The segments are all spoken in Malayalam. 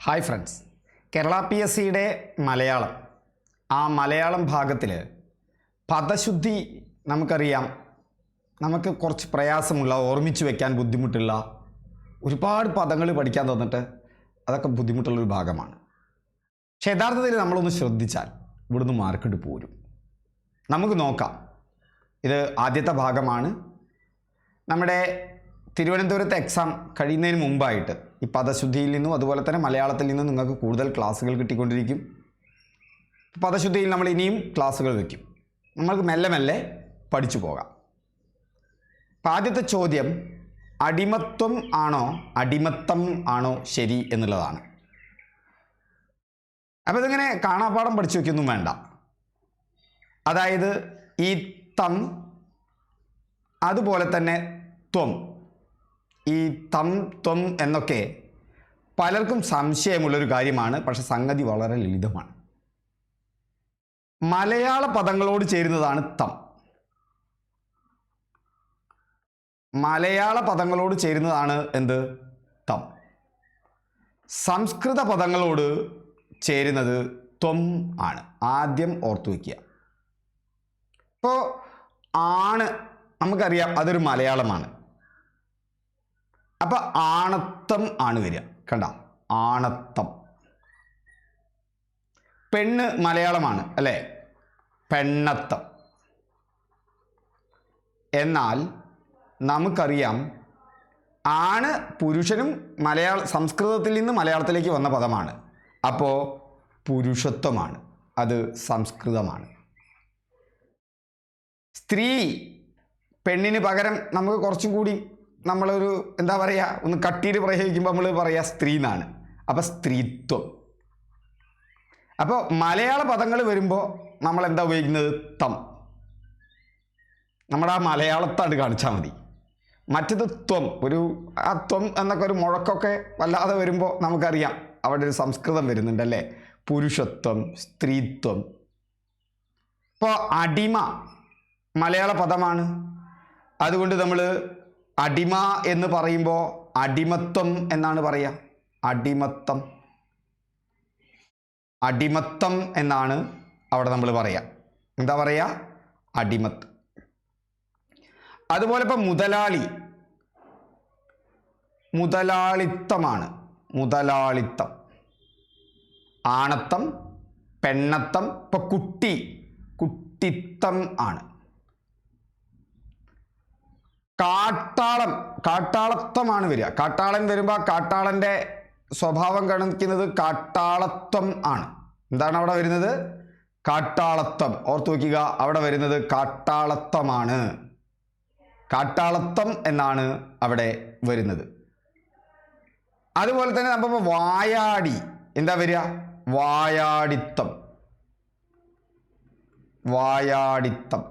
ഹായ് ഫ്രണ്ട്സ്, കേരള PSCയുടെ മലയാളം മലയാളം ഭാഗത്തിൽ പദശുദ്ധി നമുക്കറിയാം. നമുക്ക് കുറച്ച് പ്രയാസമുള്ള, ഓർമ്മിച്ച് വയ്ക്കാൻ ബുദ്ധിമുട്ടുള്ള ഒരുപാട് പദങ്ങൾ പഠിക്കാൻ തന്നിട്ട് അതൊക്കെ ബുദ്ധിമുട്ടുള്ളൊരു ഭാഗമാണ്. പക്ഷേ യഥാർത്ഥത്തിൽ നമ്മളൊന്ന് ശ്രദ്ധിച്ചാൽ ഇവിടുന്ന് മാർക്കിട്ട് പോരും. നമുക്ക് നോക്കാം. ഇത് ആദ്യത്തെ ഭാഗമാണ്. നമ്മുടെ തിരുവനന്തപുരത്തെ എക്സാം കഴിയുന്നതിന് മുമ്പായിട്ട് ഈ പദശുദ്ധിയിൽ നിന്നും അതുപോലെ തന്നെ മലയാളത്തിൽ നിന്നും നിങ്ങൾക്ക് കൂടുതൽ ക്ലാസ്സുകൾ കിട്ടിക്കൊണ്ടിരിക്കും. പദശുദ്ധിയിൽ നമ്മൾ ഇനിയും ക്ലാസ്സുകൾ വയ്ക്കും. നമ്മൾക്ക് മെല്ലെ മെല്ലെ പഠിച്ചു പോകാം. അപ്പം ആദ്യത്തെ ചോദ്യം, അടിമത്വം ആണോ അടിമത്തം ആണോ ശരി എന്നുള്ളതാണ്. അപ്പോൾ ഇതിങ്ങനെ കാണാപ്പാഠം പഠിച്ചു വയ്ക്കൊന്നും വേണ്ട. അതായത് ഈ തം, അതുപോലെ തന്നെ ത്വം, ഈ തം ത്വം എന്നൊക്കെ പലർക്കും സംശയമുള്ളൊരു കാര്യമാണ്. പക്ഷെ സംഗതി വളരെ ലളിതമാണ്. മലയാള പദങ്ങളോട് ചേരുന്നതാണ് തം. മലയാള പദങ്ങളോട് ചേരുന്നതാണ് എന്ത്? തം. സംസ്കൃത പദങ്ങളോട് ചേരുന്നത് ത്വം ആണ്. ആദ്യം ഓർത്തു വയ്ക്കുക. ഇപ്പോൾ ആണ് നമുക്കറിയാം, അതൊരു മലയാളമാണ്. അപ്പം ആണത്തം ആണ് വരിക. കണ്ട, ആണത്തം. പെണ്ണ് മലയാളമാണ് അല്ലേ? പെണ്ണത്തം. എന്നാൽ നമുക്കറിയാം ആണ് പുരുഷനും സംസ്കൃതത്തിൽ നിന്ന് മലയാളത്തിലേക്ക് വന്ന പദമാണ്. അപ്പോൾ പുരുഷത്വമാണ്, അത് സംസ്കൃതമാണ്. സ്ത്രീ, പെണ്ണിന് പകരം നമുക്ക് കുറച്ചും കൂടി നമ്മളൊരു എന്താ പറയുക, ഒന്ന് കട്ടിയിൽ പ്രയോഗിക്കുമ്പോൾ നമ്മൾ പറയുക സ്ത്രീ എന്നാണ്. അപ്പം സ്ത്രീത്വം. അപ്പോൾ മലയാള പദങ്ങൾ വരുമ്പോൾ നമ്മൾ എന്താ ഉപയോഗിക്കുന്നത്? തം. നമ്മുടെ ആ മലയാളത്താണ് കാണിച്ചാൽ മതി. മറ്റത് ത്വം. ആ ത്വം എന്നൊക്കെ ഒരു മുഴക്കൊക്കെ വല്ലാതെ വരുമ്പോൾ നമുക്കറിയാം അവിടെ ഒരു സംസ്കൃതം വരുന്നുണ്ടല്ലേ, പുരുഷത്വം, സ്ത്രീത്വം. ഇപ്പോൾ അടിമ മലയാള പദമാണ്. അതുകൊണ്ട് നമ്മൾ അടിമ എന്ന് പറയുമ്പോൾ അടിമത്വം എന്നാണ് പറയുക. അടിമത്തം, അടിമത്തം എന്നാണ് അവിടെ നമ്മൾ പറയുക. എന്താ പറയുക? അടിമത്തം. അതുപോലെ ഇപ്പം മുതലാളി, മുതലാളിത്തമാണ്. മുതലാളിത്തം. ആണത്തം, പെണ്ണത്തം. ഇപ്പം കുട്ടി, കുട്ടിത്തം ആണ്. കാട്ടാളം, കാട്ടാളത്വമാണ് വരിക. കാട്ടാളൻ വരുമ്പോൾ കാട്ടാളൻ്റെ സ്വഭാവം കാണിക്കുന്നത് കാട്ടാളത്വം ആണ്. എന്താണ് അവിടെ വരുന്നത്? കാട്ടാളത്വം. ഓർത്തു വയ്ക്കുക, അവിടെ വരുന്നത് കാട്ടാളത്വമാണ്. കാട്ടാളത്വം എന്നാണ് അവിടെ വരുന്നത്. അതുപോലെ തന്നെ നമ്മൾ വായാടി, എന്താ വരിക? വായാടിത്തം. വായാടിത്തം.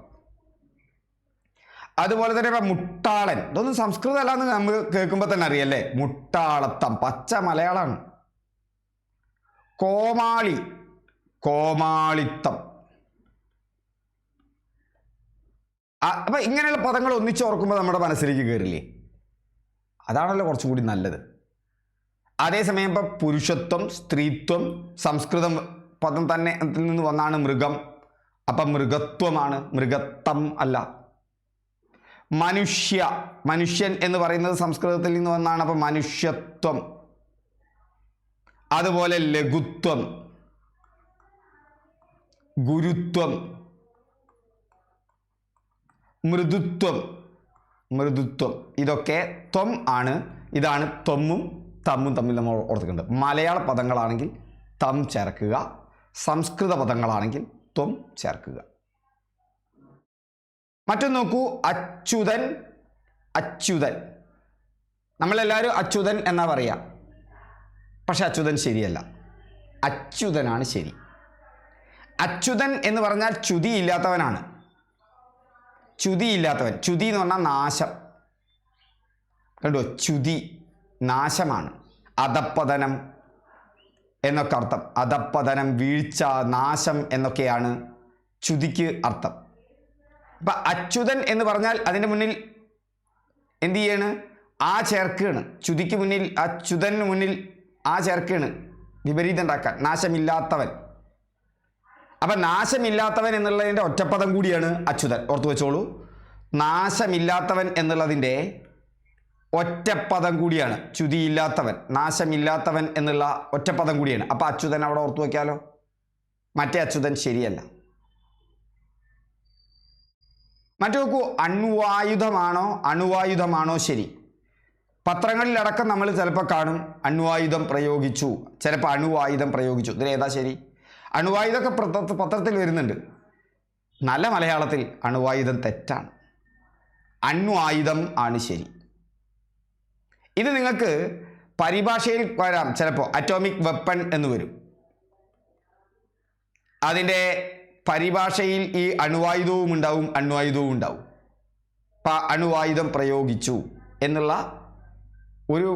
അതുപോലെ തന്നെ ഇപ്പം മുട്ടാളൻ, ഇതൊന്നും സംസ്കൃതം അല്ലാന്ന് നമ്മൾ കേൾക്കുമ്പോൾ തന്നെ അറിയല്ലേ. മുട്ടാളത്തം, പച്ച മലയാളമാണ്. കോമാളി, കോമാളിത്തം. അപ്പം ഇങ്ങനെയുള്ള പദങ്ങൾ ഒന്നിച്ചോർക്കുമ്പോൾ നമ്മുടെ മനസ്സിലേക്ക് കയറില്ലേ? അതാണല്ലോ കുറച്ചും കൂടി നല്ലത്. അതേസമയം ഇപ്പം പുരുഷത്വം, സ്ത്രീത്വം സംസ്കൃതം പദം തന്നെ നിന്ന് വന്നാണ് മൃഗം. അപ്പം മൃഗത്വമാണ്, മൃഗത്വം അല്ല. മനുഷ്യ, മനുഷ്യൻ എന്ന് പറയുന്നത് സംസ്കൃതത്തിൽ നിന്ന് വന്നാണ്. അപ്പം മനുഷ്യത്വം. അതുപോലെ ലഘുത്വം, ഗുരുത്വം, മൃദുത്വം. മൃദുത്വം, ഇതൊക്കെ ത്വം ആണ്. ഇതാണ് ത്വമ്മും തമ്മും തമ്മിൽ നമ്മൾ ഓർത്തിട്ടുണ്ട്. മലയാള പദങ്ങളാണെങ്കിൽ തം ചേർക്കുക, സംസ്കൃത പദങ്ങളാണെങ്കിൽ ത്വം ചേർക്കുക. മറ്റൊന്ന് നോക്കൂ, അച്യുതൻ. അച്യുതൻ, നമ്മളെല്ലാവരും അച്യുതൻ എന്നാ പറയുക. പക്ഷെ അച്യുതൻ ശരിയല്ല, അച്യുതനാണ് ശരി. അച്യുതൻ എന്ന് പറഞ്ഞാൽ ച്യുതി ഇല്ലാത്തവനാണ്. ച്യുതിയില്ലാത്തവൻ. ച്യുതി എന്ന് പറഞ്ഞാൽ നാശം. കണ്ടോ? ച്യുതി നാശമാണ്. അധപ്പതനം എന്നൊക്കെ അർത്ഥം. അധപ്പതനം, വീഴ്ച, നാശം എന്നൊക്കെയാണ് ച്യുതിക്ക് അർത്ഥം. അപ്പം അച്യുതൻ എന്ന് പറഞ്ഞാൽ അതിൻ്റെ മുന്നിൽ എന്ത് ചെയ്യാണ്? ആ ചേർക്കുകയാണ്. ച്യുതിക്ക് മുന്നിൽ, അച്യുതന് മുന്നിൽ ആ ചേർക്കുകയാണ്. വിപരീതം ഉണ്ടാക്കാൻ. നാശമില്ലാത്തവൻ. അപ്പം നാശമില്ലാത്തവൻ എന്നുള്ളതിൻ്റെ ഒറ്റപ്പദം കൂടിയാണ് അച്യുതൻ. ഓർത്തു വെച്ചോളൂ, നാശമില്ലാത്തവൻ എന്നുള്ളതിൻ്റെ ഒറ്റപ്പദം കൂടിയാണ്. ച്യുതിയില്ലാത്തവൻ, നാശമില്ലാത്തവൻ എന്നുള്ള ഒറ്റപ്പദം കൂടിയാണ്. അപ്പം അച്യുതൻ അവിടെ ഓർത്തു വയ്ക്കാലോ. മറ്റേ അച്യുതൻ ശരിയല്ല. മറ്റു നോക്കൂ, അണ്വായുധമാണോ ശരി? പത്രങ്ങളിലടക്കം നമ്മൾ ചിലപ്പോൾ കാണും അണ്വായുധം പ്രയോഗിച്ചു, ചിലപ്പോൾ അണുവായുധം പ്രയോഗിച്ചു. ഇതിലേതാ ശരി? അണുവായുധമൊക്കെ പത്രത്തിൽ വരുന്നുണ്ട്. നല്ല മലയാളത്തിൽ അണുവായുധം തെറ്റാണ്, അണ്വായുധം ആണ് ശരി. ഇത് നിങ്ങൾക്ക് പരിഭാഷയിൽ വരാം. ചിലപ്പോൾ അറ്റോമിക് വെപ്പൺ എന്ന് വരും. അതിൻ്റെ പരിഭാഷയിൽ ഈ അണുവായുധവും ഉണ്ടാവും, അണ്വായുധവും ഉണ്ടാവും. അണുവായുധം പ്രയോഗിച്ചു എന്നുള്ള ഒരു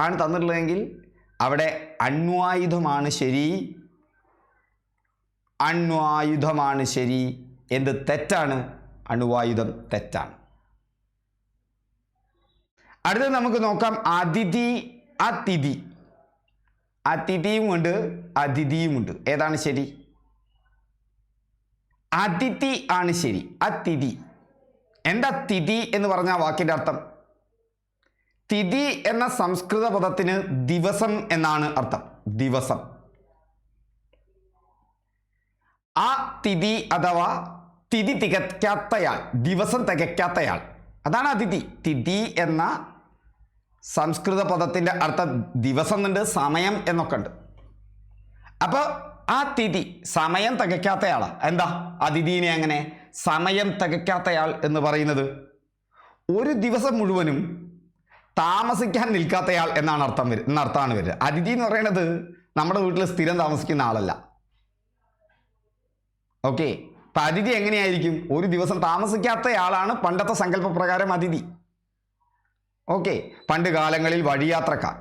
ആണ് തന്നിട്ടുള്ളതെങ്കിൽ അവിടെ അണ്വായുധമാണ് ശരി, അണ്വായുധമാണ് ശരി. എന്ത് തെറ്റാണ്? അണുവായുധം തെറ്റാണ്. അടുത്തത് നമുക്ക് നോക്കാം അതിഥി, അതിഥി. അതിഥിയുമുണ്ട്, അതിഥിയുമുണ്ട്. ഏതാണ് ശരി? അതിഥി ആണ് ശരി. അതിഥി. എന്താ തിഥി എന്ന് പറഞ്ഞ വാക്കിൻ്റെ അർത്ഥം? തിഥി എന്ന സംസ്കൃത പദത്തിന് ദിവസം എന്നാണ് അർത്ഥം. ദിവസം. ആ തിഥി അഥവാ തിഥി തികയ്ക്കാത്തയാൾ, ദിവസം തികയ്ക്കാത്തയാൾ, അതാണ് അതിഥി. തിഥി എന്ന സംസ്കൃത പദത്തിൻ്റെ അർത്ഥം ദിവസം ഉണ്ട്, സമയം എന്നൊക്കെ ഉണ്ട്. അപ്പോൾ ആ തിഥി സമയം തികയ്ക്കാത്തയാളാണ്. എന്താ അതിഥീനെ അങ്ങനെ സമയം തികയ്ക്കാത്തയാൾ എന്ന് പറയുന്നത്? ഒരു ദിവസം മുഴുവനും താമസിക്കാൻ നിൽക്കാത്തയാൾ എന്നാണ് അർത്ഥമാണ് വരിക. അതിഥി എന്ന് പറയുന്നത് നമ്മുടെ വീട്ടിൽ സ്ഥിരം താമസിക്കുന്ന ആളല്ല. ഓക്കെ, അപ്പം അതിഥി എങ്ങനെയായിരിക്കും? ഒരു ദിവസം താമസിക്കാത്തയാളാണ് പണ്ടത്തെ സങ്കല്പപ്രകാരം അതിഥി. ഓക്കെ, പണ്ട് കാലങ്ങളിൽ വഴിയാത്രക്കാർ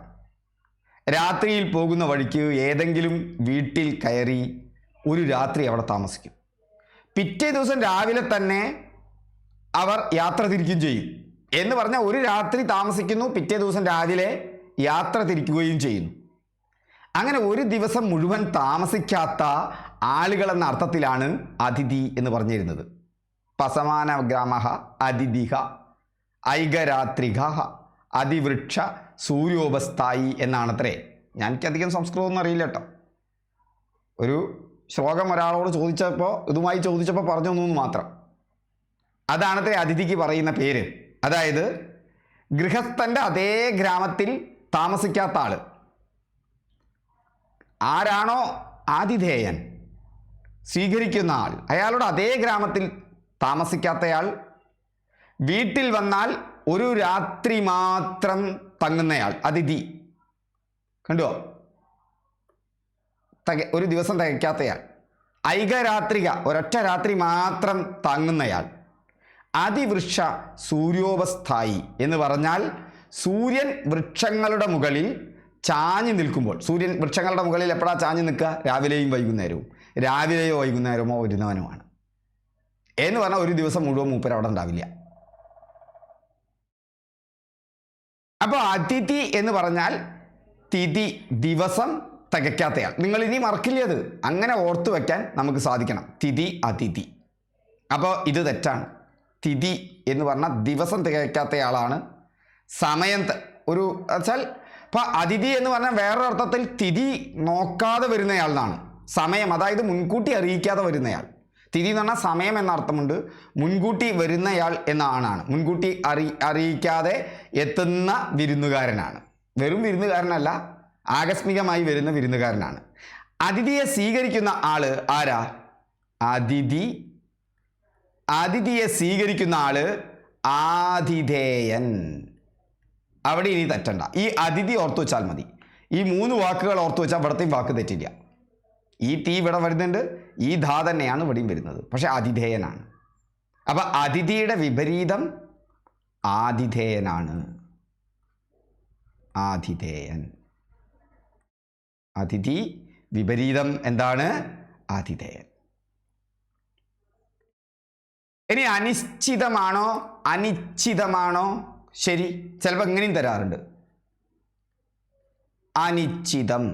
രാത്രിയിൽ പോകുന്ന വഴിക്ക് ഏതെങ്കിലും വീട്ടിൽ കയറി ഒരു രാത്രി അവിടെ താമസിക്കും. പിറ്റേ ദിവസം രാവിലെ തന്നെ അവർ യാത്ര തിരിക്കുകയും ചെയ്യും. എന്ന് പറഞ്ഞാൽ ഒരു രാത്രി താമസിക്കുന്നു, പിറ്റേ ദിവസം രാവിലെ യാത്ര തിരിക്കുകയും ചെയ്യുന്നു. അങ്ങനെ ഒരു ദിവസം മുഴുവൻ താമസിക്കാത്ത ആളുകൾ എന്ന അർത്ഥത്തിലാണ് അതിഥി എന്ന് പറഞ്ഞിരുന്നത്. പസമാന ഗ്രാമ അതിഥിഹ ഐകരാത്രിക അതിവൃക്ഷ സൂര്യോപസ്ഥായി എന്നാണത്രേ. എനിക്കധികം സംസ്കൃതമൊന്നും അറിയില്ല കേട്ടോ. ഒരു ശ്ലോകം ഒരാളോട് ഇതുമായി ചോദിച്ചപ്പോൾ പറഞ്ഞു തന്നു മാത്രം. അതാണത്രേ അതിഥിക്ക് പറയുന്ന പേര്. അതായത് ഗൃഹസ്ഥൻ്റെ അതേ ഗ്രാമത്തിൽ താമസിക്കാത്ത ആള്. ആരാണോ ആതിഥേയൻ, സ്വീകരിക്കുന്ന ആൾ, അയാളുടെ അതേ ഗ്രാമത്തിൽ താമസിക്കാത്തയാൾ, വീട്ടിൽ വന്നാൽ ഒരു രാത്രി മാത്രം തങ്ങുന്നയാൾ, അതിഥി. കണ്ടുവോ? ഒരു ദിവസം തികയ്ക്കാത്തയാൾ. ഐകരാത്രിക, ഒരൊറ്റ രാത്രി മാത്രം തങ്ങുന്നയാൾ. അതിവൃക്ഷ സൂര്യോപസ്ഥായി എന്ന് പറഞ്ഞാൽ സൂര്യൻ വൃക്ഷങ്ങളുടെ മുകളിൽ ചാഞ്ഞു നിൽക്കുമ്പോൾ. സൂര്യൻ വൃക്ഷങ്ങളുടെ മുകളിൽ എപ്പോഴാണ് ചാഞ്ഞു നിൽക്കുക? രാവിലെയും വൈകുന്നേരവും. രാവിലെയോ വൈകുന്നേരമോ വരുന്നവനുമാണ്. എന്ന് പറഞ്ഞാൽ ഒരു ദിവസം മുഴുവൻ മൂപ്പർ അവിടെ ഉണ്ടാവില്ല. അപ്പോൾ അതിഥി എന്ന് പറഞ്ഞാൽ തിഥി, ദിവസം തികയ്ക്കാത്തയാൾ. നിങ്ങൾ ഇനി മറക്കില്ല, അത് അങ്ങനെ ഓർത്തു വയ്ക്കാൻ നമുക്ക് സാധിക്കണം. തിഥി, അതിഥി. അപ്പോൾ ഇത് തെറ്റാണ്. തിഥി എന്ന് പറഞ്ഞാൽ ദിവസം തികയ്ക്കാത്തയാളാണ്. സമയം ഒരു വെച്ചാൽ ഇപ്പോൾ അതിഥി എന്ന് പറഞ്ഞാൽ വേറൊരർത്ഥത്തിൽ തിഥി നോക്കാതെ വരുന്നയാളെന്നാണ്. സമയം, അതായത് മുൻകൂട്ടി അറിയിക്കാതെ വരുന്നയാൾ. തിഥി എന്ന് പറഞ്ഞാൽ സമയം എന്ന അർത്ഥമുണ്ട്, മുൻകൂട്ടി വരുന്നയാൾ എന്ന ആണാണ്. മുൻകൂട്ടി അറിയിക്കാതെ എത്തുന്ന വിരുന്നുകാരനാണ്. വെറും വിരുന്നുകാരനല്ല, ആകസ്മികമായി വരുന്ന വിരുന്നുകാരനാണ്. അതിഥിയെ സ്വീകരിക്കുന്ന ആള് ആരാ? അതിഥി. അതിഥിയെ സ്വീകരിക്കുന്ന ആള് ആതിഥേയൻ. അവിടെ ഇനി തെറ്റണ്ട. ഈ അതിഥി ഓർത്തു വെച്ചാൽ മതി. ഈ 3 വാക്കുകൾ ഓർത്തു വെച്ചാൽ ഇവിടത്തെയും വാക്ക് തെറ്റില്ല. ഈ തീ ഇവിടെ വരുന്നുണ്ട്, ഈ ധാ തന്നെയാണ് ഇവിടെയും വരുന്നത്, പക്ഷെ ആതിഥേയനാണ്. അപ്പം അതിഥിയുടെ വിപരീതം ആതിഥേയനാണ്. ആതിഥേയൻ. അതിഥി വിപരീതം എന്താണ്? ആതിഥേയൻ. ഇനി അനിശ്ചിതമാണോ അനിശ്ചിതമാണോ ശരി? ചിലപ്പോൾ ഇങ്ങനെയും തരാറുണ്ട്, അനിശ്ചിതം.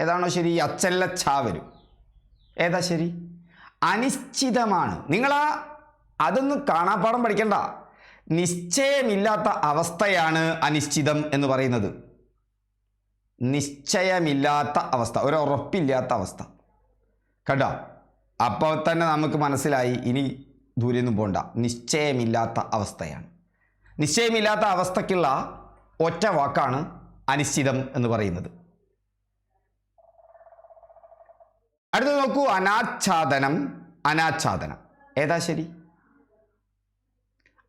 ഏതാണോ ശരി? അച്ചല്ല ഛ വരും. ഏതാ ശരി? അനിശ്ചിതമാണ്. നിങ്ങളാ അതൊന്നും കാണാപ്പാഠം പഠിക്കണ്ട. നിശ്ചയമില്ലാത്ത അവസ്ഥയാണ് അനിശ്ചിതം എന്ന് പറയുന്നത്. നിശ്ചയമില്ലാത്ത അവസ്ഥ, ഒരു ഉറപ്പില്ലാത്ത അവസ്ഥ. കേട്ടോ? അപ്പോൾ തന്നെ നമുക്ക് മനസ്സിലായി, ഇനി ദൂരെയൊന്നും പോണ്ട. നിശ്ചയമില്ലാത്ത അവസ്ഥയാണ്. നിശ്ചയമില്ലാത്ത അവസ്ഥയ്ക്കുള്ള ഒറ്റ വാക്കാണ് അനിശ്ചിതം എന്ന് പറയുന്നത്. അടുത്ത് നോക്കൂ, അനാച്ഛാദനം. അനാച്ഛാദനം ഏതാ ശരി?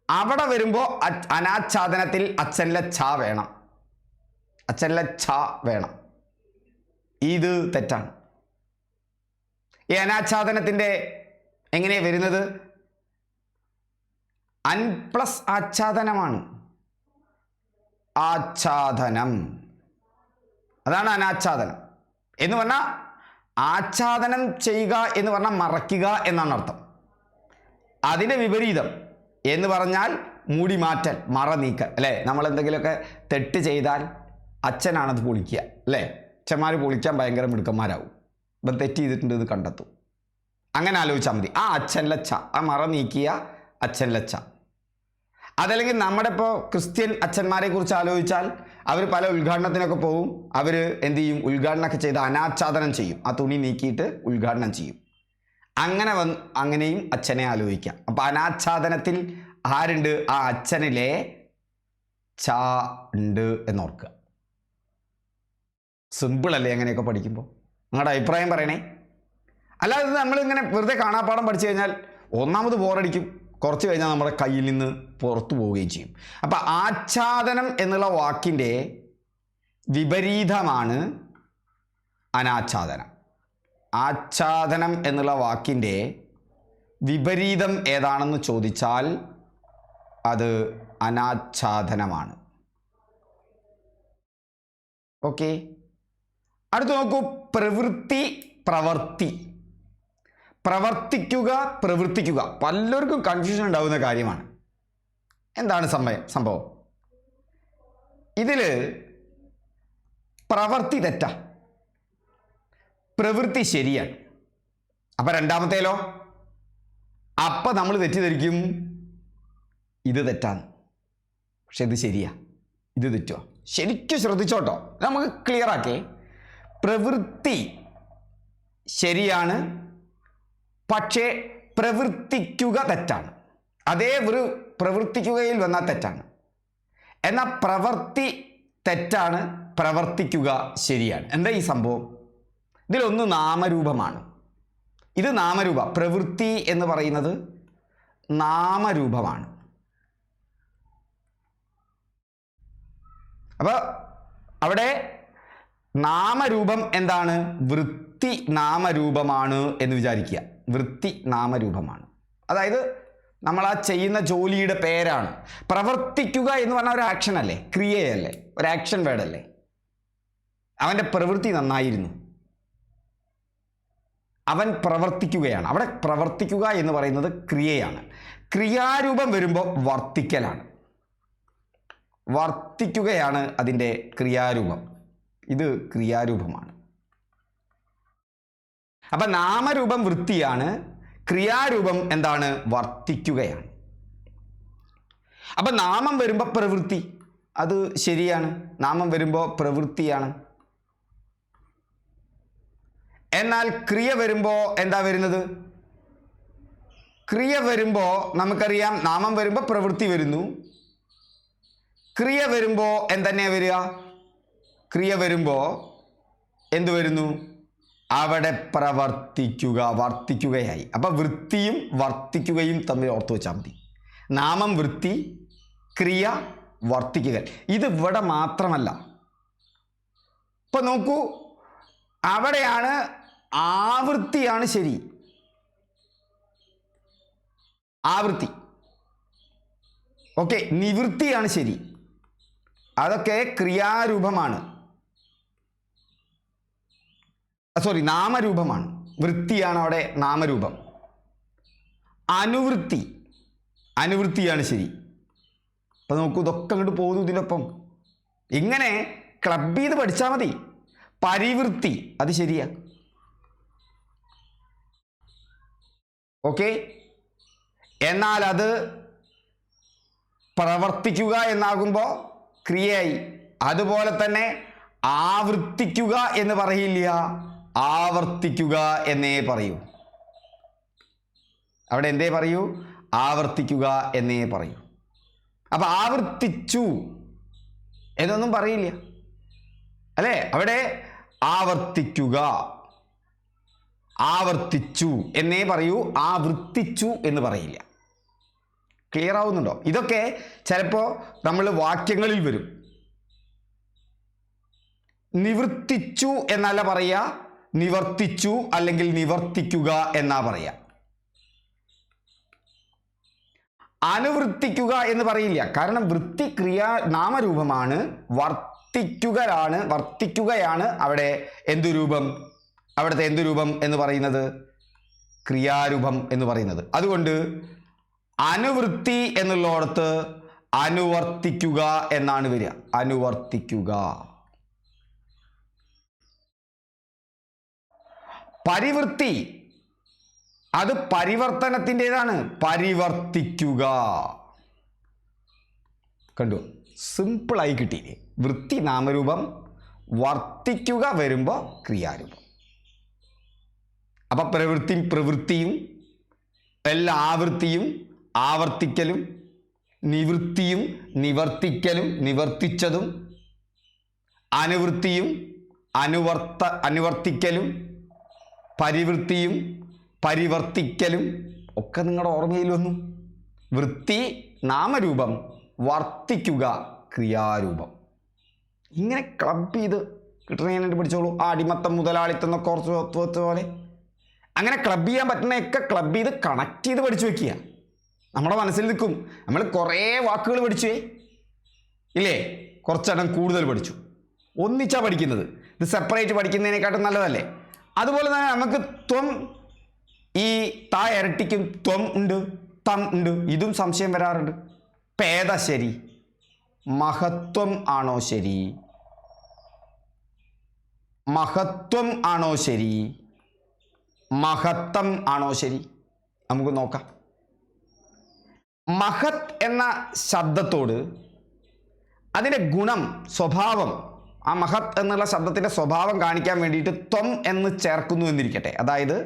അവിടെ വരുമ്പോൾ അനാച്ഛാദനത്തിൽ അച്ഛനിലെ ഛ വേണം. അച്ഛനിലെ ഛ വേണം. ഇത് തെറ്റാണ്. ഈ അനാച്ഛാദനത്തിൻ്റെ എങ്ങനെയാണ് വരുന്നത്? അൻ പ്ലസ് ആച്ഛാദനമാണ്. ആച്ഛാദനം, അതാണ് അനാച്ഛാദനം എന്ന് പറഞ്ഞാൽ. ആച്ഛാദനം ചെയ്യുക എന്ന് പറഞ്ഞാൽ മറയ്ക്കുക എന്നാണ് അർത്ഥം. അതിൻ്റെ വിപരീതം എന്ന് പറഞ്ഞാൽ മൂടി മാറ്റൽ, മറ നീക്കൽ. അല്ലേ? നമ്മൾ എന്തെങ്കിലുമൊക്കെ തെറ്റ് ചെയ്താൽ അച്ഛനാണത് പൊളിക്കുക. അല്ലേ? അച്ഛന്മാർ പൊളിക്കാൻ ഭയങ്കര മിടുക്കന്മാരാവും. ഇപ്പം തെറ്റ് ചെയ്തിട്ടുണ്ട് ഇത് കണ്ടെത്തും. അങ്ങനെ ആലോചിച്ചാൽ മതി. ആ അച്ഛനിലെ ഛ, ആ മറ നീക്കിയ അച്ഛനിലെ ഛ. അതല്ലെങ്കിൽ നമ്മുടെ ഇപ്പോൾ ക്രിസ്ത്യൻ അച്ഛന്മാരെ കുറിച്ച് ആലോചിച്ചാൽ അവർ പല ഉദ്ഘാടനത്തിനൊക്കെ പോവും. അവർ എന്ത് ചെയ്യും? ഉദ്ഘാടനമൊക്കെ ചെയ്ത് അനാച്ഛാദനം ചെയ്യും. ആ തുണി നീക്കിയിട്ട് ഉദ്ഘാടനം ചെയ്യും. അങ്ങനെയും അച്ഛനെ ആലോചിക്കാം. അപ്പം അനാച്ഛാദനത്തിൽ ആരുണ്ട്? ആ അച്ഛനിലെ ഛ ഉണ്ട് എന്നോർക്കുക. സിമ്പിളല്ലേ അങ്ങനെയൊക്കെ പഠിക്കുമ്പോൾ? നിങ്ങളുടെ അഭിപ്രായം പറയണേ. അല്ലാതെ നമ്മളിങ്ങനെ വെറുതെ കാണാപ്പാഠം പഠിച്ചു കഴിഞ്ഞാൽ ഒന്നാമത് ബോറടിക്കും, കുറച്ച് കഴിഞ്ഞാൽ നമ്മുടെ കയ്യിൽ നിന്ന് പുറത്തു പോവുകയും ചെയ്യും. അപ്പം ആച്ഛാദനം എന്നുള്ള വാക്കിൻ്റെ വിപരീതമാണ് അനാച്ഛാദനം. ആച്ഛാദനം എന്നുള്ള വാക്കിൻ്റെ വിപരീതം ഏതാണെന്ന് ചോദിച്ചാൽ അത് അനാച്ഛാദനമാണ്. ഓക്കെ, അടുത്ത് നോക്കൂ, പ്രവൃത്തി, പ്രവർത്തി. പ്രവർത്തിക്കുക, പ്രവർത്തിക്കുക പലർക്കും കൺഫ്യൂഷൻ ഉണ്ടാകുന്ന കാര്യമാണ്. എന്താണ് സംഭവം? ഇതിൽ പ്രവർത്തി തെറ്റാ, പ്രവൃത്തി ശരിയാണ്. അപ്പം രണ്ടാമത്തേലോ? അപ്പം നമ്മൾ തെറ്റിദ്ധരിക്കും ഇത് തെറ്റാണ്, പക്ഷെ ഇത് ശരിയാ, ഇത് തെറ്റുക. ശരിക്കും ശ്രദ്ധിച്ചോട്ടോ, നമുക്ക് ക്ലിയർ ആക്കേ. പ്രവൃത്തി ശരിയാണ്, പക്ഷേ പ്രവർത്തിക്കുക തെറ്റാണ്. അതേ ഒരു പ്രവർത്തിക്കുകയിൽ വന്നാൽ തെറ്റാണ്. എന്നാൽ പ്രവർത്തി തെറ്റാണ്, പ്രവർത്തിക്കുക ശരിയാണ്. എന്താ ഈ സംഭവം? ഇതിലൊന്ന് നാമരൂപമാണ്. ഇത് നാമരൂപ. പ്രവൃത്തി എന്ന് പറയുന്നത് നാമരൂപമാണ്. അപ്പോൾ അവിടെ നാമരൂപം എന്താണ്? വൃത്തി നാമരൂപമാണ് എന്ന് വിചാരിക്കുക. വൃത്തി നാമരൂപമാണ്. അതായത് നമ്മൾ ആ ചെയ്യുന്ന ജോലിയുടെ പേരാണ്. പ്രവർത്തിക്കുക എന്ന് പറഞ്ഞാൽ ഒരു ആക്ഷൻ അല്ലേ, ക്രിയയല്ലേ, ഒരു ആക്ഷൻ വേർഡല്ലേ. അവൻ്റെ പ്രവൃത്തി നന്നായിരുന്നു, അവൻ പ്രവർത്തിക്കുകയാണ്. അവിടെ പ്രവർത്തിക്കുക എന്ന് പറയുന്നത് ക്രിയയാണ്. ക്രിയാരൂപം വരുമ്പോൾ വർത്തിക്കലാണ്. വർത്തിക്കുകയാണ് അതിൻ്റെ ക്രിയാരൂപം. ഇത് ക്രിയാരൂപമാണ്. അപ്പം നാമരൂപം വൃത്തിയാണ്, ക്രിയാരൂപം എന്താണ്? വർത്തിക്കുകയാണ്. അപ്പം നാമം വരുമ്പോൾ പ്രവൃത്തി, അത് ശരിയാണ്. നാമം വരുമ്പോൾ പ്രവൃത്തിയാണ്. എന്നാൽ ക്രിയ വരുമ്പോൾ എന്താ വരുന്നത്? ക്രിയ വരുമ്പോൾ നമുക്കറിയാം, നാമം വരുമ്പോൾ പ്രവൃത്തി വരുന്നു. ക്രിയ വരുമ്പോൾ എന്തെന്നെയാണ് വരിക? ക്രിയ വരുമ്പോൾ എന്ത് വരുന്നു? അവിടെ പ്രവർത്തിക്കുക, വർത്തിക്കുകയായി. അപ്പം വൃത്തിയും വർത്തിക്കുകയും തമ്മിൽ ഓർത്തു വെച്ചാൽ മതി. നാമം വൃത്തി, ക്രിയ വർത്തിക്കുക. ഇത് ഇവിടെ മാത്രമല്ല. ഇപ്പം നോക്കൂ, അവിടെയാണ് ആവൃത്തിയാണ് ശരി. ആവൃത്തി. ഓക്കെ, നിവൃത്തിയാണ് ശരി. അതൊക്കെ ക്രിയാരൂപമാണ്, സോറി നാമരൂപമാണ്. വൃത്തിയാണ് അവിടെ നാമരൂപം. അനുവൃത്തി, അനുവൃത്തിയാണ് ശരി. അപ്പം നോക്കൂ, ഇതൊക്കെ അങ്ങോട്ട് പോകുന്നു ഇതിനൊപ്പം. ഇങ്ങനെ ക്ലബ് ചെയ്ത് പഠിച്ചാൽ മതി. പരിവൃത്തി, അത് ശരിയാ. ഓക്കെ, എന്നാൽ അത് പ്രവർത്തിക്കുക എന്നാകുമ്പോൾ ക്രിയയായി. അതുപോലെ തന്നെ ആവർത്തിക്കുക എന്ന് പറയില്ല, ആവർത്തിക്കുക എന്നേ പറയൂ. അവിടെ എന്തേ പറയൂ? ആവർത്തിക്കുക എന്നേ പറയൂ. അപ്പൊ ആവർത്തിച്ചു എന്നൊന്നും പറയില്ല അല്ലേ? അവിടെ ആവർത്തിക്കുക, ആവർത്തിച്ചു എന്നേ പറയൂ, ആവർത്തിച്ചു എന്ന് പറയില്ല. ക്ലിയർ ആവുന്നുണ്ടോ? ഇതൊക്കെ ചിലപ്പോൾ നമ്മൾ വാക്യങ്ങളിൽ വരും. നിവർത്തിച്ചു എന്നല്ല പറയുക, നിവർത്തിച്ചു അല്ലെങ്കിൽ നിവർത്തിക്കുക എന്നാ പറയുക. അനുവർത്തിക്കുക എന്ന് പറയില്ല. കാരണം വൃത്തി ക്രിയാ നാമരൂപമാണ്, വർത്തിക്കുകയാണ് അവിടെ എന്തു രൂപം? അവിടുത്തെ എന്തു രൂപം എന്ന് പറയുന്നത്? ക്രിയാരൂപം എന്ന് പറയുന്നത്. അതുകൊണ്ട് അനുവൃത്തി എന്നുള്ളിടത്ത് അനുവർത്തിക്കുക എന്നാണ് വരിക. അനുവർത്തിക്കുക. പരിവൃത്തി അത് പരിവർത്തനത്തിൻ്റെതാണ്. പരിവർത്തിക്കുക. കണ്ടു? സിമ്പിളായി കിട്ടിയില്ലേ? വൃത്തി നാമരൂപം, വർത്തിക്കുക വരുമ്പോൾ ക്രിയാരൂപം. അപ്പം പ്രവൃത്തിയും എല്ലാ ആവൃത്തിയും ആവർത്തിക്കലും, നിവൃത്തിയും നിവർത്തിക്കലും നിവർത്തിച്ചതും, അനുവൃത്തിയും അനുവർത്തിക്കലും, പരിവൃത്തിയും പരിവർത്തിക്കലും ഒക്കെ നിങ്ങളുടെ ഓർമ്മയിൽ വന്നു. വൃത്തി നാമരൂപം, വർത്തിക്കുക ക്രിയാരൂപം. ഇങ്ങനെ ക്ലബ് ചെയ്ത് കിട്ടണേനായിട്ട് പഠിച്ചോളൂ. ആ അടിമത്തം മുതലാളിത്തം എന്നൊക്കെ കുറച്ച് വെച്ച പോലെ അങ്ങനെ ക്ലബ് ചെയ്യാൻ പറ്റുന്നതൊക്കെ ക്ലബ് ചെയ്ത് കണക്ട് ചെയ്ത് പഠിച്ചു വെക്കുക. നമ്മുടെ മനസ്സിൽ നിൽക്കും. നമ്മൾ കുറേ വാക്കുകൾ പഠിച്ചുവേ ഇല്ലേ? കുറച്ചെണ്ണം കൂടുതൽ പഠിച്ചു. ഒന്നിച്ചാ പഠിക്കുന്നത്. ഇത് സെപ്പറേറ്റ് പഠിക്കുന്നതിനെക്കാട്ടും നല്ലതല്ലേ? അതുപോലെ തന്നെ നമുക്ക് ത്വം, ഈ താ ഇരട്ടിക്കും ത്വം ഉണ്ട്, തം ഉണ്ട്. ഇതും സംശയം വരാറുണ്ട്. ഇപ്പം ഏതാ ശരി? മഹത്വം ആണോ ശരി? മഹത്വം ആണോ ശരി? മഹത്തം ആണോ ശരി? നമുക്ക് നോക്കാം. മഹത് എന്ന ശബ്ദത്തോട് അതിൻ്റെ ഗുണം, സ്വഭാവം, ആ മഹത് എന്നുള്ള ശബ്ദത്തിൻ്റെ സ്വഭാവം കാണിക്കാൻ വേണ്ടിയിട്ട് ത്വം എന്ന് ചേർക്കുന്നു എന്നിരിക്കട്ടെ. അതായത്